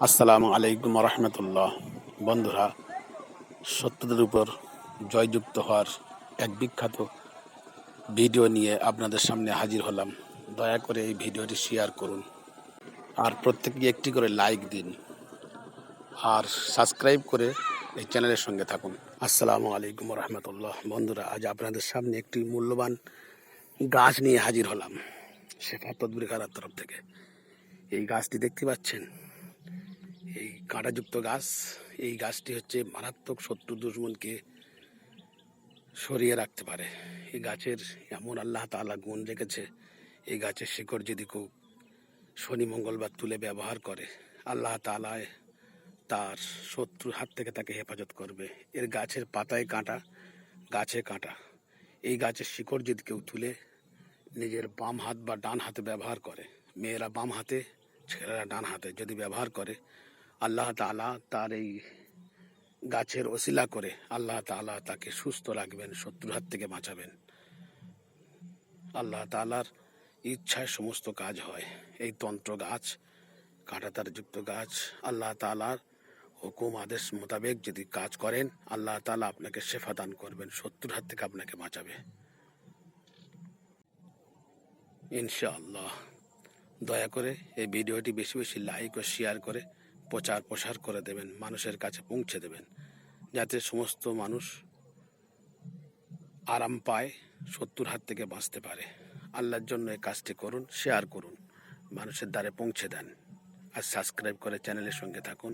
আসসালামু আলাইকুম রহমতুল্লাহ। বন্ধুরা, সত্যদের উপর জয়যুক্ত হওয়ার এক বিখ্যাত ভিডিও নিয়ে আপনাদের সামনে হাজির হলাম। দয়া করে এই ভিডিওটি শেয়ার করুন আর প্রত্যেককে একটি করে লাইক দিন আর সাবস্ক্রাইব করে এই চ্যানেলের সঙ্গে থাকুন। আসসালামু আলাইকুম রহমতুল্লাহ। বন্ধুরা, আজ আপনাদের সামনে একটি মূল্যবান গাছ নিয়ে হাজির হলাম শেফা তদবির খানার তরফ থেকে। এই গাছটি দেখতে পাচ্ছেন, এই কাঁটাযুক্ত গাছ। এই গাছটি হচ্ছে মারাত্মক শত্রু দুশমনকে সরিয়ে রাখতে পারে। এই গাছের এমন আল্লাহ তাআলা গুণ রেখেছে, এই গাছের শিকড় যদি কেউ শনি মঙ্গলবার তুলে ব্যবহার করে, আল্লাহ তাআলা তার শত্রুর হাত থেকে তাকে হেফাজত করবে। এর গাছের পাতায় কাঁটা, গাছে কাঁটা। এই গাছের শিকড় যদি কেউ তুলে নিজের বাম হাত বা ডান হাতে ব্যবহার করে, মেয়েরা বাম হাতে, ছেলেরা ডান হাতে যদি ব্যবহার করে, আল্লাহ তাআলা তার এই গাছের ওসিলা করে আল্লাহ তাআলা তাকে সুস্থ রাখবেন, শত্রুর হাত থেকে বাঁচাবেন। আল্লাহ তাআলার ইচ্ছায় সমস্ত কাজ হয়। এই তন্ত্র গাছ, কাঁটাতার যুক্ত গাছ, আল্লাহ তাআলার হুকুম আদেশ মোতাবেক যদি কাজ করেন, আল্লাহ তাআলা আপনাকে শেফা দান করবেন, শত্রুর হাত থেকে আপনাকে বাঁচাবে ইনশাআল্লাহ। দয়া করে এই ভিডিওটি বেশি বেশি লাইক ও শেয়ার করে প্রচার প্রসার করে দেবেন, মানুষের কাছে পৌঁছে দেবেন, যাতে সমস্ত মানুষ আরাম পায়, শত্রুর হাত থেকে বাঁচতে পারে। আল্লাহর জন্য এই কাজটি করুন, শেয়ার করুন, মানুষের দ্বারে পৌঁছে দেন আর সাবস্ক্রাইব করে চ্যানেলের সঙ্গে থাকুন।